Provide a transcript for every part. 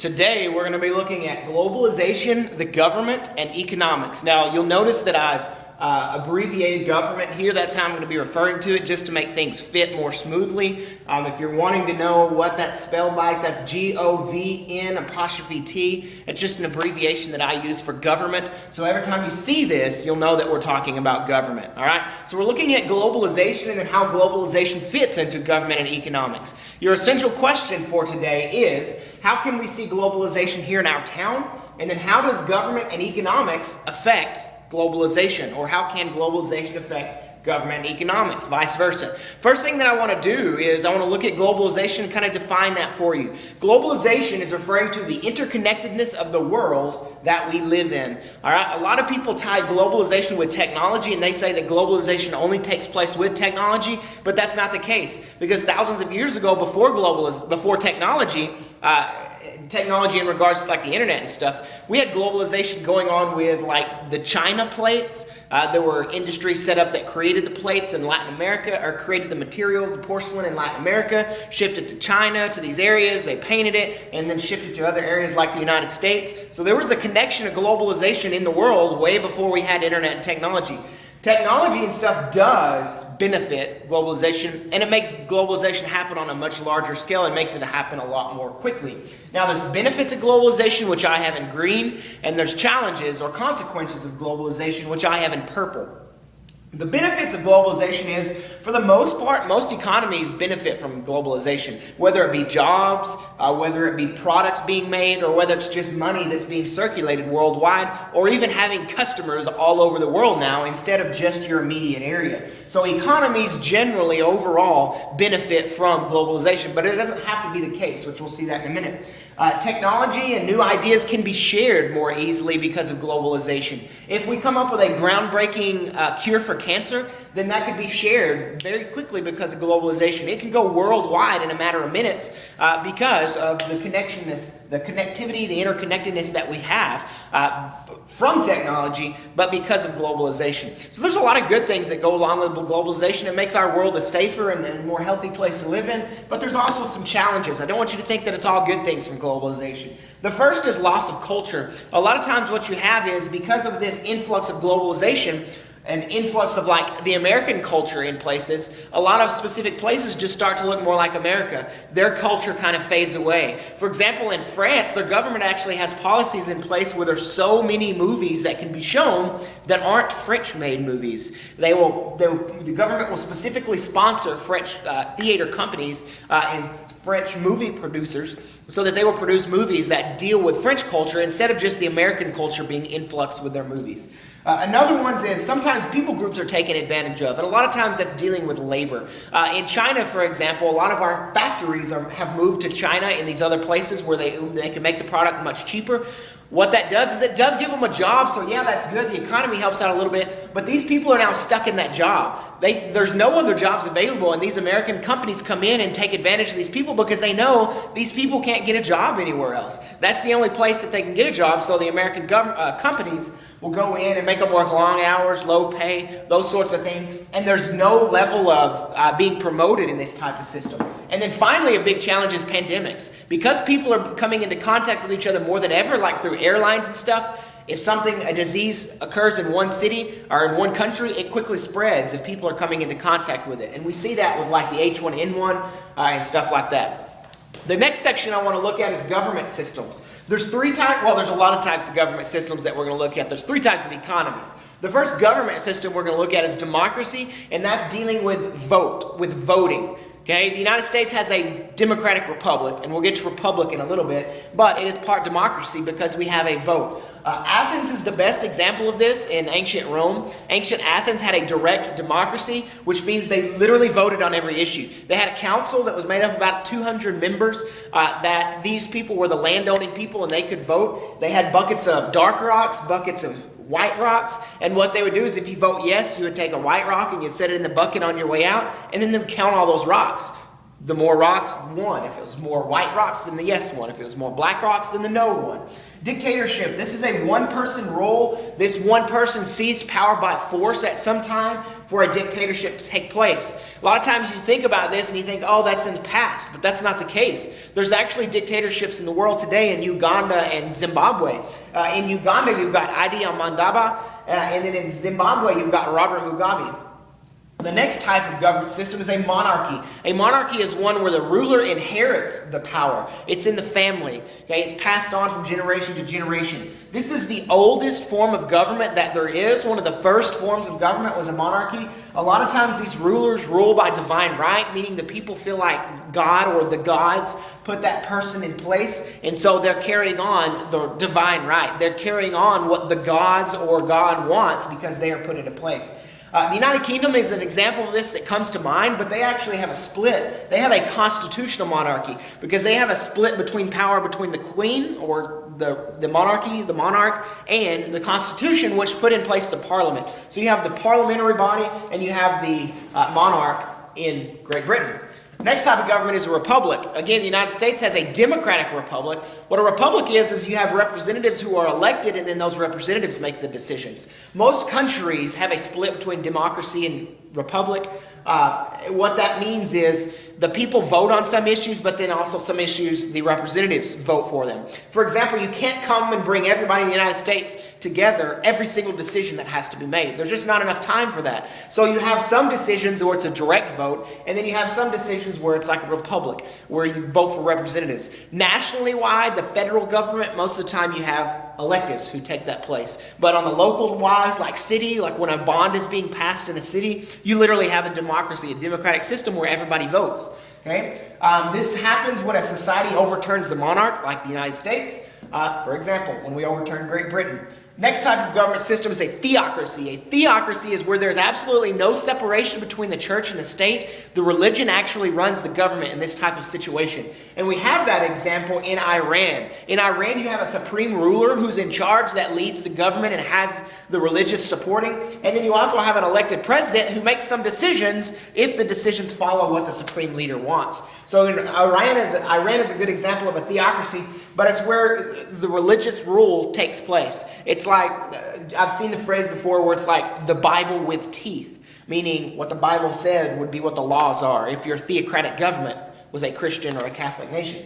Today, we're going to be looking at globalization, the government, and economics. Now, you'll notice that I've abbreviated government here. That's how I'm going to be referring to it, just to make things fit more smoothly. If you're wanting to know what that's spelled like, that's GOVN''T. It's just an abbreviation that I use for government. So every time you see this, you'll know that we're talking about government. All right? So we're looking at globalization and how globalization fits into government and economics. Your essential question for today is, how can we see globalization here in our town? And then how does government and economics affect globalization? Or how can globalization affect government and economics, vice versa? First thing that I want to do is I want to look at globalization and kind of define that for you. Globalization is referring to the interconnectedness of the world that we live in. All right, a lot of people tie globalization with technology, and they say that globalization only takes place with technology, but that's not the case, because thousands of years ago, before technology in regards to like the internet and stuff, we had globalization going on with like the China plates. There were industries set up that created the plates in Latin America, or created the materials, the porcelain in Latin America, shipped it to China, to these areas, they painted it, and then shipped it to other areas like the United States. So there was a connection of globalization in the world way before we had internet and technology. Technology and stuff does benefit globalization, and it makes globalization happen on a much larger scale and makes it happen a lot more quickly. Now, there's benefits of globalization, which I have in green, and there's challenges or consequences of globalization, which I have in purple. The benefits of globalization is, for the most part, most economies benefit from globalization, whether it be jobs, whether it be products being made, or whether it's just money that's being circulated worldwide, or even having customers all over the world now instead of just your immediate area. So economies generally overall benefit from globalization, but it doesn't have to be the case, which we'll see that in a minute. Technology and new ideas can be shared more easily because of globalization. If we come up with a groundbreaking cure for cancer, then that could be shared very quickly because of globalization. It can go worldwide in a matter of minutes because of the connectivity, the interconnectedness that we have from technology, but because of globalization. So there's a lot of good things that go along with globalization. It makes our world a safer and more healthy place to live in, but there's also some challenges. I don't want you to think that it's all good things from globalization. The first is loss of culture. A lot of times what you have is, because of this influx of globalization, an influx of like the American culture in places, a lot of specific places just start to look more like America. Their culture kind of fades away. For example, in France, their government actually has policies in place where there's so many movies that can be shown that aren't French-made movies. The government will specifically sponsor French theater companies and French movie producers so that they will produce movies that deal with French culture instead of just the American culture being influxed with their movies. Another one is sometimes people groups are taken advantage of, and a lot of times that's dealing with labor. In China, for example, a lot of our factories have moved to China and these other places where they can make the product much cheaper. What that does is it does give them a job, so yeah, that's good. The economy helps out a little bit, but these people are now stuck in that job. There's no other jobs available, and these American companies come in and take advantage of these people because they know these people can't get a job anywhere else. That's the only place that they can get a job, so the American companies will go in and make them work long hours, low pay, those sorts of things, and there's no level of being promoted in this type of system. And then finally, a big challenge is pandemics. Because people are coming into contact with each other more than ever, like through airlines and stuff, if a disease occurs in one city or in one country, it quickly spreads if people are coming into contact with it. And we see that with like the H1N1 and stuff like that. The next section I want to look at is government systems. There's a lot of types of government systems that we're going to look at. There's three types of economies. The first government system we're going to look at is democracy, and that's dealing with voting. Okay, the United States has a democratic republic, and we'll get to republic in a little bit, but it is part democracy because we have a vote. Athens is the best example of this in ancient Rome. Ancient Athens had a direct democracy, which means they literally voted on every issue. They had a council that was made up of about 200 members, that these people were the landowning people and they could vote. They had buckets of dark rocks, buckets of white rocks, and what they would do is if you vote yes, you would take a white rock and you'd set it in the bucket on your way out, and then they'd count all those rocks. the more rocks, one. If it was more white rocks, then the yes one. If it was more black rocks, then the no one. Dictatorship. This is a one-person rule. This one person seized power by force at some time for a dictatorship to take place. A lot of times you think about this and you think, oh, that's in the past. But that's not the case. There's actually dictatorships in the world today in Uganda and Zimbabwe. In Uganda, you've got Idi Amandaba. And then in Zimbabwe, you've got Robert Mugabe. The next type of government system is a monarchy. A monarchy is one where the ruler inherits the power. It's in the family. Okay? It's passed on from generation to generation. This is the oldest form of government that there is. One of the first forms of government was a monarchy. A lot of times these rulers rule by divine right, meaning the people feel like God or the gods put that person in place. And so they're carrying on the divine right. They're carrying on what the gods or God wants because they are put into place. The United Kingdom is an example of this that comes to mind, but they actually have a split. They have a constitutional monarchy because they have a split between power between the Queen or the monarchy, the monarch, and the Constitution, which put in place the Parliament. So you have the parliamentary body and you have the monarch in Great Britain. Next type of government is a republic. Again, the United States has a democratic republic. What a republic is you have representatives who are elected and then those representatives make the decisions. Most countries have a split between democracy and republic. What that means is the people vote on some issues, but then also some issues the representatives vote for them. For example, you can't come and bring everybody in the United States together, every single decision that has to be made. There's just not enough time for that. So you have some decisions where it's a direct vote, and then you have some decisions where it's like a republic, where you vote for representatives. Nationally wide, the federal government, most of the time you have electives who take that place. But on the local wise, like city, like when a bond is being passed in a city, you literally have a democracy, a democratic system where everybody votes. Okay, this happens when a society overturns the monarch, like the United States. For example, when we overturn Great Britain. Next type of government system is a theocracy. A theocracy is where there's absolutely no separation between the church and the state. The religion actually runs the government in this type of situation. And we have that example in Iran. In Iran, you have a supreme ruler who's in charge that leads the government and has the religious supporting. And then you also have an elected president who makes some decisions if the decisions follow what the supreme leader wants. So Iran is a good example of a theocracy, but it's where the religious rule takes place. It's like, I've seen the phrase before where it's like the Bible with teeth, meaning what the Bible said would be what the laws are if your theocratic government was a Christian or a Catholic nation.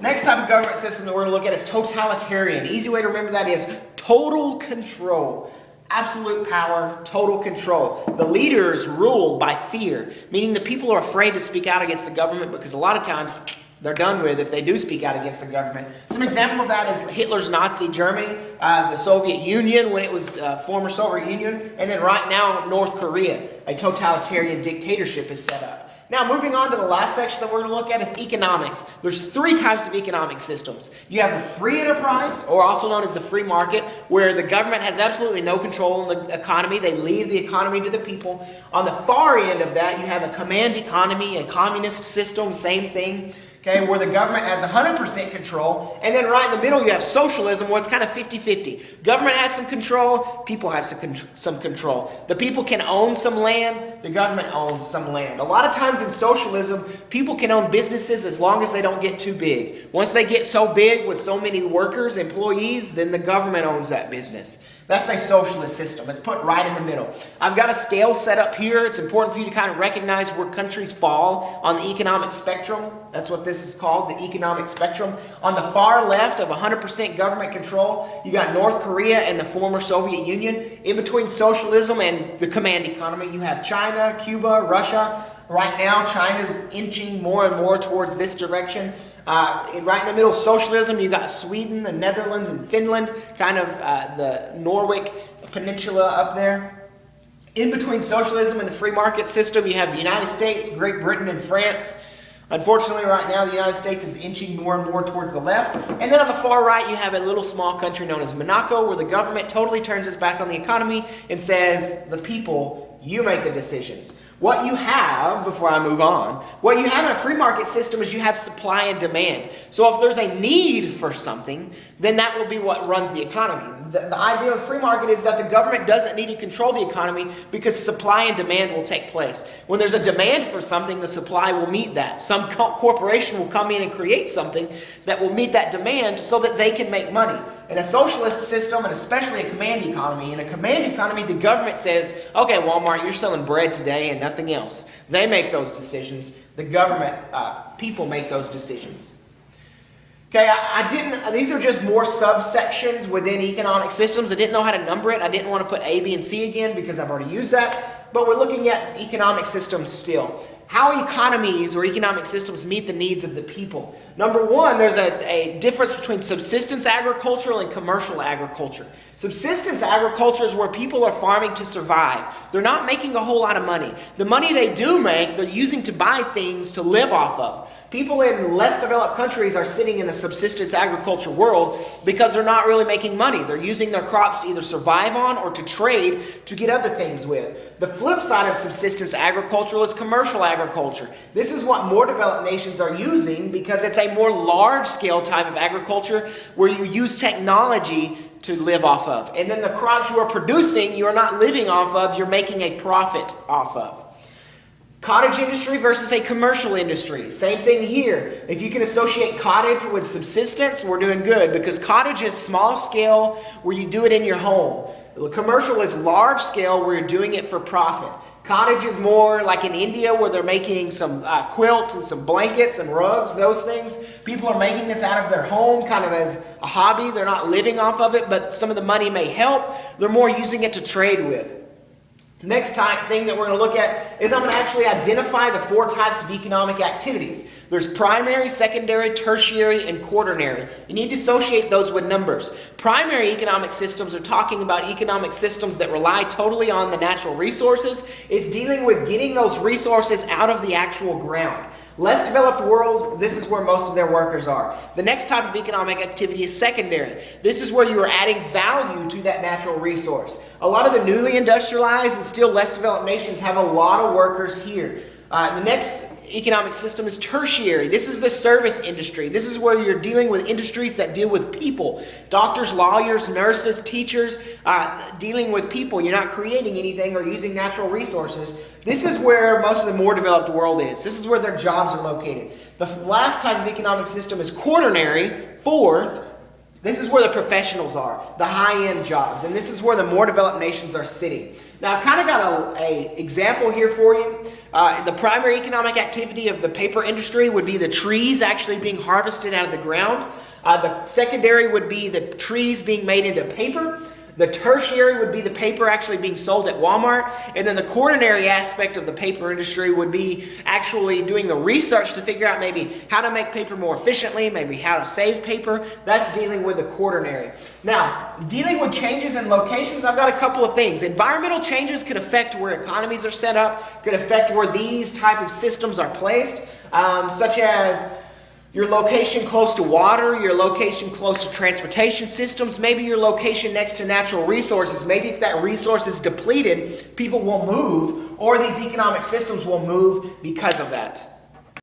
Next type of government system that we're going to look at is totalitarian. Easy way to remember that is total control. Absolute power, total control. The leaders rule by fear, meaning the people are afraid to speak out against the government because a lot of times they're done with if they do speak out against the government. Some example of that is Hitler's Nazi Germany, the Soviet Union when it was former Soviet Union, and then right now North Korea, a totalitarian dictatorship is set up. Now, moving on to the last section that we're going to look at is economics. There's three types of economic systems. You have the free enterprise, or also known as the free market, where the government has absolutely no control in the economy. They leave the economy to the people. On the far end of that, you have a command economy, a communist system, same thing. Okay, where the government has 100% control. And then right in the middle, you have socialism, where it's kind of 50-50. Government has some control, people have some control. The people can own some land, the government owns some land. A lot of times in socialism, people can own businesses as long as they don't get too big. Once they get so big with so many workers, employees, then the government owns that business. That's a socialist system. It's put right in the middle. I've got a scale set up here. It's important for you to kind of recognize where countries fall on the economic spectrum. That's what this is called, the economic spectrum. On the far left of 100% government control, you got North Korea and the former Soviet Union. In between socialism and the command economy, you have China, Cuba, Russia. Right now, China's inching more and more towards this direction. Right in the middle, socialism, you got Sweden, the Netherlands, and Finland, kind of the Nordic Peninsula up there. In between socialism and the free market system, you have the United States, Great Britain, and France. Unfortunately, right now, the United States is inching more and more towards the left. And then on the far right, you have a little small country known as Monaco, where the government totally turns its back on the economy and says, the people, you make the decisions. What you have, before I move on, what you have in a free market system is you have supply and demand. So if there's a need for something, then that will be what runs the economy. the idea of the free market is that the government doesn't need to control the economy because supply and demand will take place. When there's a demand for something, the supply will meet that. Some corporation will come in and create something that will meet that demand so that they can make money. In a socialist system, and especially a command economy, the government says, okay, Walmart, you're selling bread today and nothing else. They make those decisions. The government, people make those decisions. Okay, these are just more subsections within economic systems. I didn't know how to number it. I didn't want to put A, B, and C again because I've already used that. But we're looking at economic systems still. How economies or economic systems meet the needs of the people. Number one, there's a difference between subsistence agriculture and commercial agriculture. Subsistence agriculture is where people are farming to survive. They're not making a whole lot of money. The money they do make, they're using to buy things to live off of. People in less developed countries are sitting in a subsistence agriculture world because they're not really making money. They're using their crops to either survive on or to trade to get other things with. The flip side of subsistence agriculture is commercial agriculture. This is what more developed nations are using because it's a more large-scale type of agriculture where you use technology to live off of. And then the crops you are producing, you are not living off of, you're making a profit off of. Cottage industry versus a commercial industry. Same thing here. If you can associate cottage with subsistence, we're doing good because cottage is small scale where you do it in your home. Commercial is large scale where you're doing it for profit. Cottage is more like in India where they're making some quilts and some blankets and rugs, those things. People are making this out of their home kind of as a hobby. They're not living off of it, but some of the money may help. They're more using it to trade with. The next thing that we're going to look at is I'm going to actually identify the 4 types of economic activities. There's primary, secondary, tertiary, and quaternary. You need to associate those with numbers. Primary economic systems are talking about economic systems that rely totally on the natural resources. It's dealing with getting those resources out of the actual ground. Less developed worlds, this is where most of their workers are. The next type of economic activity is secondary. This is where you are adding value to that natural resource. A lot of the newly industrialized and still less developed nations have a lot of workers here. The next economic system is tertiary. This is the service industry. This is where you're dealing with industries that deal with people. Doctors, lawyers, nurses, teachers, dealing with people. You're not creating anything or using natural resources. This is where most of the more developed world is. This is where their jobs are located. The last type of economic system is quaternary, fourth. This is where the professionals are, the high-end jobs, and this is where the more developed nations are sitting. Now, I've kind of got an example here for you. The primary economic activity of the paper industry would be the trees actually being harvested out of the ground. The secondary would be the trees being made into paper. The tertiary would be the paper actually being sold at Walmart. And then the quaternary aspect of the paper industry would be actually doing the research to figure out maybe how to make paper more efficiently, maybe how to save paper. That's dealing with the quaternary. Now, dealing with changes in locations, I've got a couple of things. Environmental changes could affect where economies are set up, could affect where these type of systems are placed, such as your location close to water, your location close to transportation systems, maybe your location next to natural resources. Maybe if that resource is depleted, people will move, or these economic systems will move because of that.